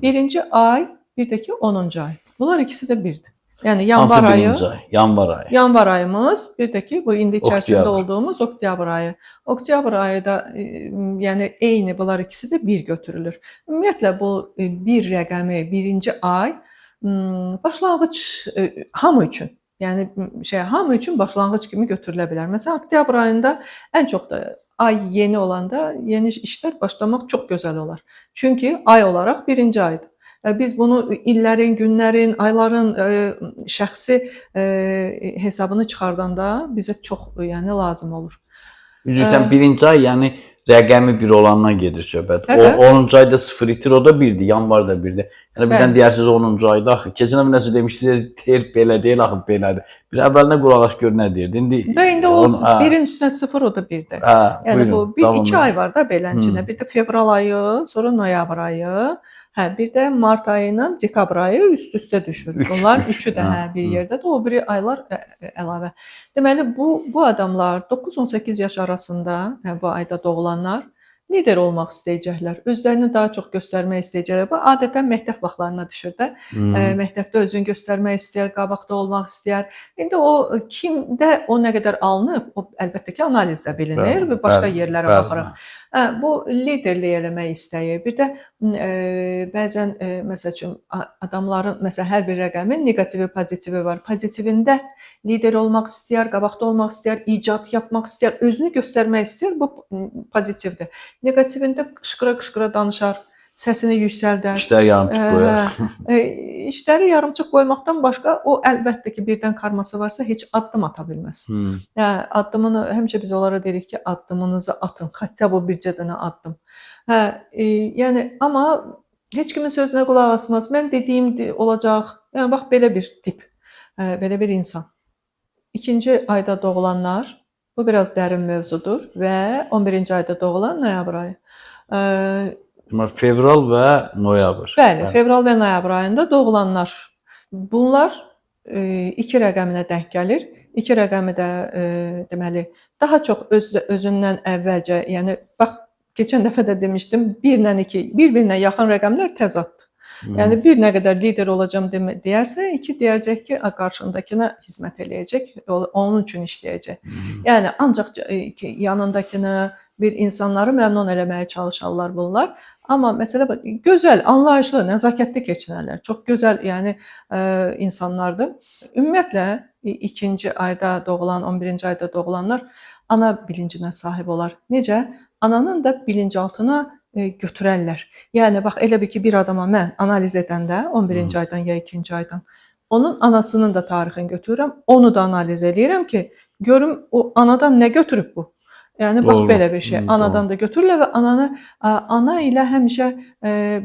Birinci ay, bir də ki 10-cu ay. Bunlar ikisi də birdir. Yəni yanvar Hansı ayı, birinci ay? Yanvar ayı. yanvar ayımız, bir də ki bu indi içərisində Oktyabr. olduğumuz oktyabr ayı. Oktyabr ayı da yəni eyni, bunlar ikisi də bir götürülür. Ümumiyyətlə bu bir rəqəmi, birinci ay başlanğıc hamı üçün. Yəni hamı üçün başlanğıc kimi götürülə bilər. Məsələn, oktyabr ayında ən çox da ay yeni olanda yeni işlər başlamaq çox gözəl olar. Çünki ay olaraq birinci aydır. Biz bunu illərin, günlərin, ayların şəxsi hesabını çıxardanda bizə çox yəni lazım olur. Üzrstən birinci ay, yəni rəqəmi 1 olandan gedir söhbət. O Bəli. 10-cu ayda 0 itir, o da 1-dir, yanvar da 1-dir. Yəni birdən deyərsiniz 10-cu ayda axı. Keçən həftə nəsə demişdiniz, ter belə deyil axı, belədir. Bir əvvəlinə qulaq as gör nə deyirdi. İndi o 1-in üstünə 0 o da 1-dir. Yəni bu 1-2 ay var da belənçinə. Bir də fevral ayı, sonra noyabr ayı. Bir də mart ayı ilə dekabr ayı üst-üstə düşür. Bunlar üçü də bir yerdədir. O biri aylar əlavə. Deməli bu adamlar 9-18 yaş arasında, bu ayda doğulanlar lider olmaq istəyəcəklər. Özlərini daha çox göstərmək istəyəcəklər. Bu adətən məktəb vaxtlarına düşür də. Məktəbdə özünü göstərmək istəyər, qabaqda olmaq istəyər. İndi o kimdə o nə qədər alınıb, o əlbəttə ki analizdə bilinir və başqa yerlərə baxaraq. Bu liderlik eləmək istəyir. Bir də bəzən məsəl üçün adamların məsələn hər bir rəqəmin neqativi, pozitivi var. Pozitivində lider olmaq istəyər, qabaqda olmaq istəyər, icad yapmaq istəyər, özünü göstərmək istəyər. Bu pozitivdir. Neqativində qışqıra-qışqıra danışar, səsini yüksəldər. İşlər yarımçıq qoyar. İşləri yarımçıq qoymaqdan başqa o əlbəttə ki birdən karması varsa heç addım ata bilməz. Yəni addımını həmişə biz onlara deyirik ki, addımınızı atın. Xəttə bu bircə dənə addım. Yəni amma heç kimin sözünə qulaq asmaz. Mən dediyim olacaq. Yəni bax belə bir tip, belə bir insan. İkinci ayda doğulanlar, bu biraz dərin mövzudur və 11-ci ayda doğulan noyabr ayı. Fevral və noyabr. Bəli, fevral və noyabr ayında doğulanlar. Bunlar 2 rəqəminə denk gəlir. 2 rəqəmi də deməli daha çox özündən əvvəlcə, yəni bax keçən dəfə də demişdim, 1 ilə 2 bir-birinə yaxın rəqəmlər təzaddır. Yəni bir nə qədər lider olacağam deyərsə, 2 deyəcək ki, qarşındakına xidmət eləyəcək, onun üçün işləyəcək. Yəni ancaq yanındakını, bir insanları məmnun eləməyə çalışarlar bunlar. Amma məsələ gözəl, anlayışlı, nəzakətli keçinərlər. Çox gözəl, yəni insanlardır. Ümumiyyətlə 2-ci ayda doğulan, 11-ci ayda doğulanlar ana bilincinə sahib olar. Necə? Ananın da bilinçaltına götürərlər. Yəni bax elə bir ki bir adama mən analiz edəndə 11-ci aydan ya 2-ci aydan onun anasının da tarixini götürürəm, onu da analiz eləyirəm ki, görüm o anadan nə götürüb bu? Yəni bax belə bir şey. Anadan da götürürlər və ana ilə həmişə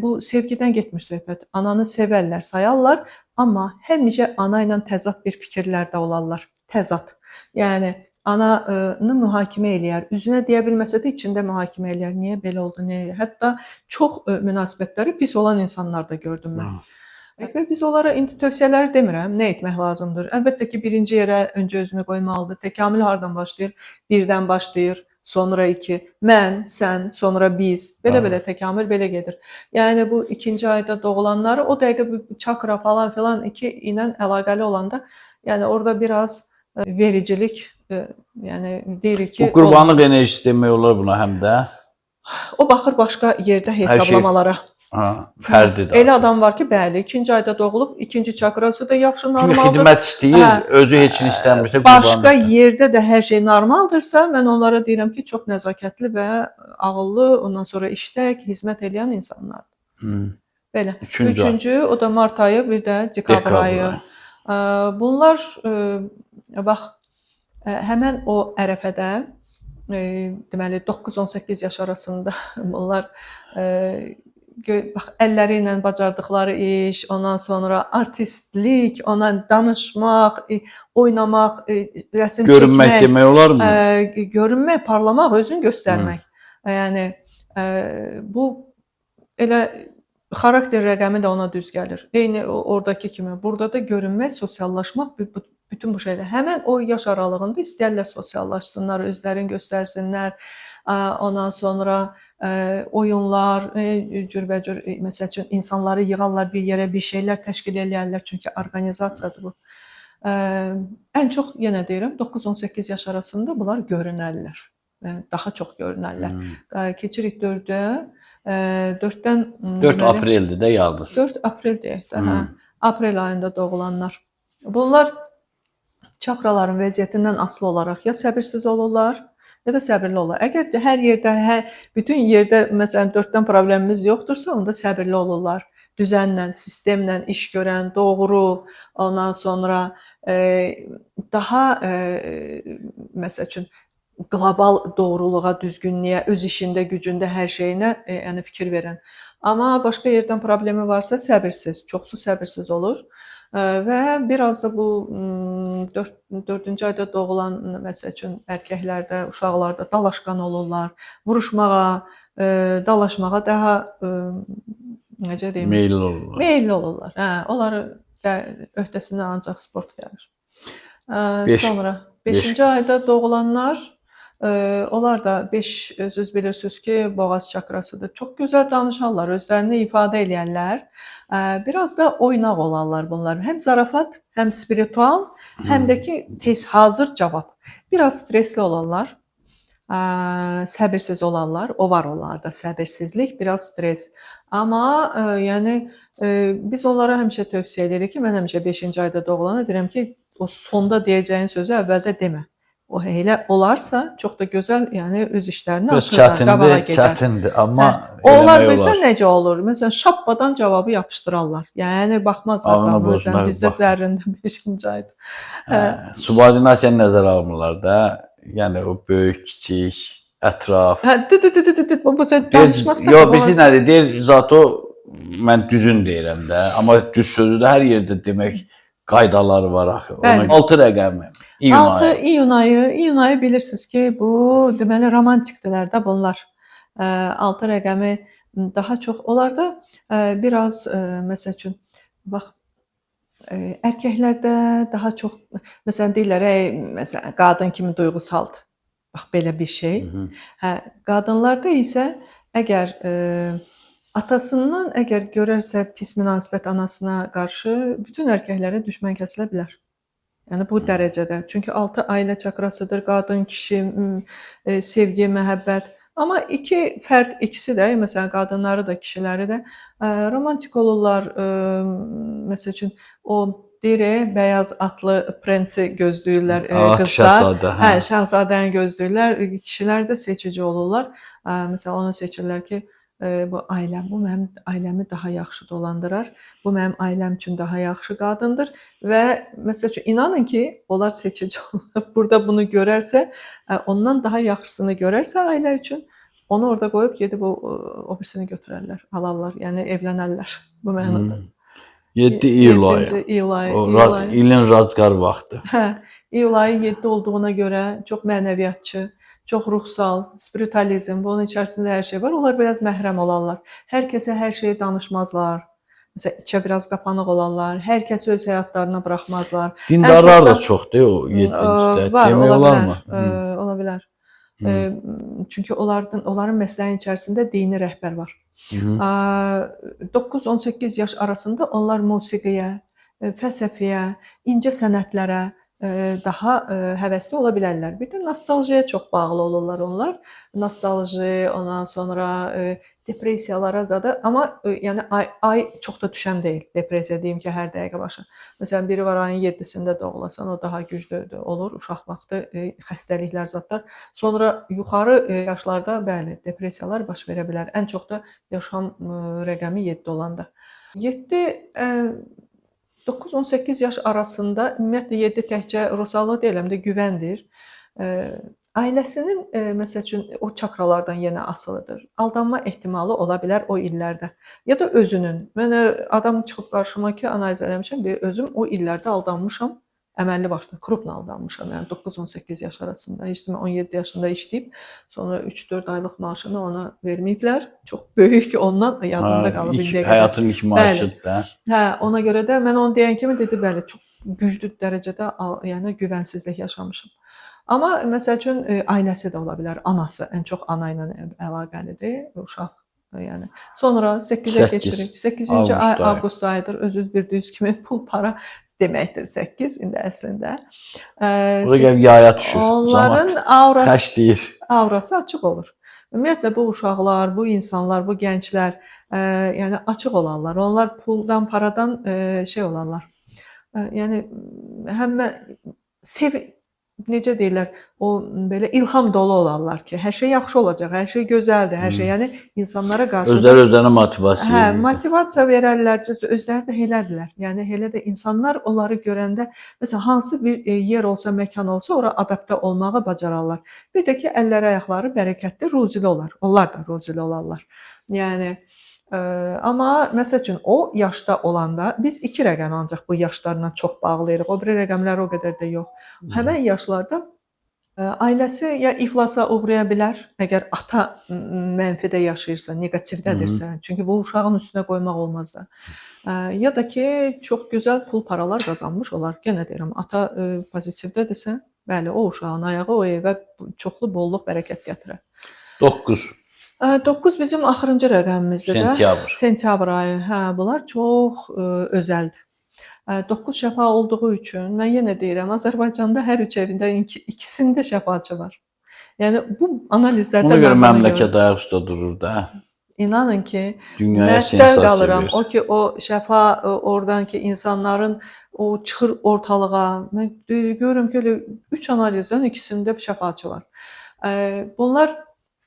bu sevgidən getmiş söhbət. Ananı sevərlər, sayarlar, amma həmişə ana ilə təzad bir fikirlərdə olarlar. Təzad. Yəni ananı mühakimə eləyər. Üzünə deyə bilməsə də içində mühakimə eləyər. Niyə belə oldu, niyə? Hətta çox münasibətləri pis olan insanlar da gördüm mən. Və biz onlara indi tövsiyələri demirəm, nə etmək lazımdır. Əlbəttə ki, birinci yerə öncə özünü qoymalıdır. Təkamül hardan başlayır? 1-dən başlayır, sonra 2, mən, sən, sonra biz. Belə-belə təkamül belə gedir. Yəni bu 2-ci ayda doğulanları o dəqiqə bu çakra falan filan 2 ilə əlaqəli olanda, yəni orada biraz vericilik, yəni deyirik ki, bu qurbanlıq enerjisi demək olar buna həm də. O baxır başqa yerdə hesablamalara. Fərdidir. Elə adam var ki, bəli, 2-ci ayda doğulub, 2-ci çakrası da yaxşı, normaldır. Xidmət istəyir, özü heç nə istəmirsə qurbandır. Başqa yerdə də hər şey normaldırsa, mən onlara deyirəm ki, çox nəzakətli və ağıllı, ondan sonra işlək, xidmət edən insanlardır. Belə. Üçüncü, o da mart ayı, bir də dekabr ayı. Bunlar, bax, həmən o ərəfədə, deməli, 9-18 yaş arasında bunlar bax, əlləri ilə bacardıqları iş, ondan sonra artistlik, ona danışmaq, oynamaq, rəsm çəkmək. Görünmək demək olarmı? Görünmək, parlamaq, özünü göstərmək. Yəni, bu elə xarakter rəqəmi də ona düz gəlir. Eyni oradakı kimi. Burada da görünmək, sosiallaşmaq, bütün bu şeylər. Həmin o yaş aralığında istəyirlər sosiallaşsınlar, özlərini göstərsinlər. Ondan sonra oyunlar, cürbəcür məsəl üçün insanları yığarlar bir yerə, bir şeylər təşkil eləyərlər, çünki orqanizasiyadır bu. Ən çox yenə deyirəm 9-18 yaş arasında bunlar görünərlər. Daha çox görünərlər. Keçirik 4-ə. 4-dən 4 apreldir də yaldız. 4 aprel deyək də, hə. Aprel ayında doğulanlar. Bunlar çakraların vəziyyətindən asılı olaraq ya səbirsiz olurlar, ya da səbirli olurlar. Əgər hər yerdə, bütün yerdə məsələn 4-dən problemimiz yoxdursa, onda səbirli olurlar. Düzənlə, sistemlə iş görən, doğru, ondan sonra daha məsəl üçün qlobal doğruluğa, düzgünlüyə, öz işində, gücündə, hər şeyinə yəni fikir verən. Amma başqa yerdən problemi varsa səbirsiz, çoxsu səbirsiz olur. Və biraz da bu 4-cü ayda doğulan məsəl üçün erkəklərdə, uşaqlarda dalaşqan olurlar. Vuruşmağa, dalaşmağa daha necə deyim? Meyilli olurlar. Meyilli olurlar. Hə, onları öhdəsindən ancaq sport gəlir. Sonra 5-ci ayda doğulanlar, onlar da 5 özünüz bilirsiniz ki, boğaz çakrasıdır. Çox gözəl danışarlar, özlərini ifadə eləyərlər. Biraz da oynaq olarlar bunlar. Həm zarafat, həm spiritual, həm də ki tez hazır cavab. Biraz stresli olarlar. Səbirsiz olarlar. O var onlarda səbirsizlik, biraz stres. Amma yəni biz onlara həmişə tövsiyə edirik ki, mən həmişə 5-ci ayda doğulana deyirəm ki, o sonda deyəcəyin sözü əvvəldə demə. O elə olarsa çox da gözəl, yəni öz işlərini açırlar, qabağa gedər. Çətindir, amma onlar bilirsən necə olur? Məsələn, şappadan cavabı yapışdırarlar. Yəni baxmazlar da, bizdə zərrində 5-ci ayda. Subordinasiyanı nəzərə almırlar da. Yəni o böyük, kiçik, ətraf. Bu sən danışmaqda. Yox, birisi nədir? Deyir, zato mən düzün deyirəm də, amma düz sözü də hər yerdə demək qaydaları var axı. 6 rəqəmi. İyun ayı bilirsiniz ki, bu deməli romantikdirlər də bunlar. 6 rəqəmi daha çox onlarda biraz məsəl üçün bax erkəklərdə daha çox məsələn deyirlər, məsələn qadın kimi duyğusaldır. Bax belə bir şey. Qadınlarda isə əgər atasından əgər görərsə pis münasibət anasına qarşı bütün erkəklərə düşmən kəsilə bilər. Yəni bu dərəcədə. Çünki 6 ailə çakrasıdır, qadın, kişi, sevgi, məhəbbət. Amma iki fərd, ikisi də, məsələn, qadınları da, kişiləri də romantik olurlar. Məsəl üçün, o deyir, bəyaz atlı prensi gözləyirlər qızlar. Şahzadəni gözləyirlər. Kişilər də seçici olurlar. Məsələn, onu seçirlər ki, bu ailəm, bu mənim ailəmi daha yaxşı dolandırar. Bu mənim ailəm üçün daha yaxşı qadındır və məsəl üçün inanın ki, onlar seçici olurlar. Burada bunu görərsə, ondan daha yaxşısını görərsə ailə üçün, onu orada qoyub gedib o birisini götürərlər, alarlar, yəni evlənərlər. Bu mənada. 7 iyul ayı. İlin razqar vaxtı. İyul ayı 7 olduğuna görə çox mənəviyyatçı, çox ruhsal, spiritualizm, bunun içərisində hər şey var. Onlar biraz məhrəm olarlar. Hər kəsə hər şeyi danışmazlar. Məsələn, içə biraz qapanıq olarlar. Hər kəsi öz həyatlarına buraxmazlar. Dindarlar da çoxdur o 7-cidə. Demək olarmı? Ola bilər. Çünki onların məsələnin içərisində dini rəhbər var. 9-18 yaş arasında onlar musiqiyə, fəlsəfiyə, incə sənətlərə daha həvəsli ola bilərlər. Bir də nostaljiya çox bağlı olurlar onlar. Nostalji, ondan sonra depressiyalara zadı. Amma yəni ay çox da düşən deyil. Depressiya deyim ki, hər dəqiqə başı. Məsələn, biri var ayın 7-sində doğulasan, o daha güclü olur. Uşaq vaxtı xəstəliklər zadlar. Sonra yuxarı yaşlarda bəli, depressiyalar baş verə bilər. Ən çox da yaşam rəqəmi 7 olanda. 9-18 yaş arasında ümumiyyətlə 7 təkcə ruhsallıq deyil, həm də güvəndir. Ailəsinin məsəl üçün o çakralardan yenə asılıdır. Aldanma ehtimalı ola bilər o illərdə. Ya da özünün. Mən adam çıxıb qarşıma ki, analiz eləmişəm, özüm o illərdə aldanmışam əməlli başlı krupla aldanmışam. Yəni 9-18 yaş arasında. Heç demə 17 yaşında işləyib, sonra 3-4 aylıq maaşını ona verməyiblər. Çox böyük ondan yadımda qalıb İlk indiyə qədər. həyatın ilk maaşıdır da. Hə, ona görə də mən onu deyən kimi dedi, bəli, çox güclü dərəcədə yəni güvənsizlik yaşamışam. Amma məsəl üçün ailəsi də ola bilər, anası ən çox ana ilə əlaqəlidir, uşaq yəni. Sonra 8-ə keçirik. 8-ci ay avqust ayıdır. Özünüz bildiyiniz kimi pul para deməkdir 8 indi əslində. Orada gəlib yaya düşür. Onların aurası açıq olur. Ümumiyyətlə bu uşaqlar, bu insanlar, bu gənclər yəni açıq olarlar. Onlar puldan, paradan şey olarlar. Yəni həm necə deyirlər, o belə ilham dolu olarlar ki, hər şey yaxşı olacaq, hər şey gözəldir, hər şey, yəni insanlara qarşı özlərinə motivasiya verir. Hə, motivasiya verərlər, özləri də elədirlər. Yəni elə də insanlar onları görəndə məsələn hansı bir yer olsa, məkan olsa, ora adaptə olmağı bacararlar. Bir də ki, əlləri, ayaqları bərəkətli, ruzili olar. Onlar da ruzili olarlar. Yəni amma məsəl üçün o yaşda olanda biz 2 rəqəmi ancaq bu yaşlarla çox bağlayırıq. O biri rəqəmlər o qədər də yox. Həmin yaşlarda ailəsi ya iflasa uğraya bilər, əgər ata mənfidə yaşayırsa, neqativdədirsə, çünki bu uşağın üstünə qoymaq olmaz da. Ya da ki, çox gözəl pul paralar qazanmış olar. Yenə deyirəm, ata pozitivdədirsə, bəli, o uşağın ayağı o evə çoxlu bolluq, bərəkət gətirər. 9 bizim axırıncı rəqəmimizdir də. Sentyabr. Sentyabr ayı. Hə, bunlar çox özəldir. 9 şəfa olduğu üçün mən yenə deyirəm, Azərbaycanda hər 3 evində ikisində şəfaçı var. Yəni bu analizlərdə ona görə məmləkət ayaq üstə durur da. İnanın ki, dünyaya sensasiya qalıram. verir. O ki, o şəfa oradan ki, insanların o çıxır ortalığa. Mən görürüm ki, 3 analizdən ikisində şəfaçı var. Bunlar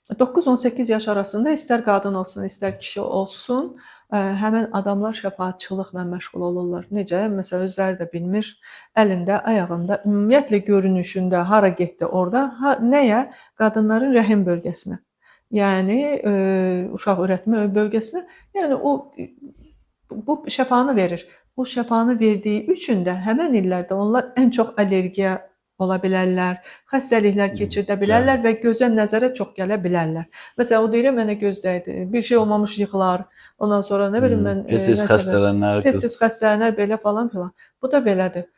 9-18 yaş arasında istər qadın olsun, istər kişi olsun, həmin adamlar şəfaatçılıqla məşğul olurlar. Necə? Məsələn, özləri də bilmir, əlində, ayağında, ümumiyyətlə görünüşündə, hara getdi orada, nəyə? Qadınların rəhim bölgəsinə. Yəni uşaq ürətmə bölgəsinə. Yəni bu şəfanı verir. Bu şəfanı verdiyi üçün də həmin illərdə onlar ən çox allergiya ola bilərlər, xəstəliklər keçirdə bilərlər və gözə nəzərə çox gələ bilərlər. Məsələn, o deyir, mənə gözdəydi, bir şey olmamış yıxılar, ondan sonra nə bilim mən... Tez-tez xəstələnər, belə falan filan. Bu da belədir.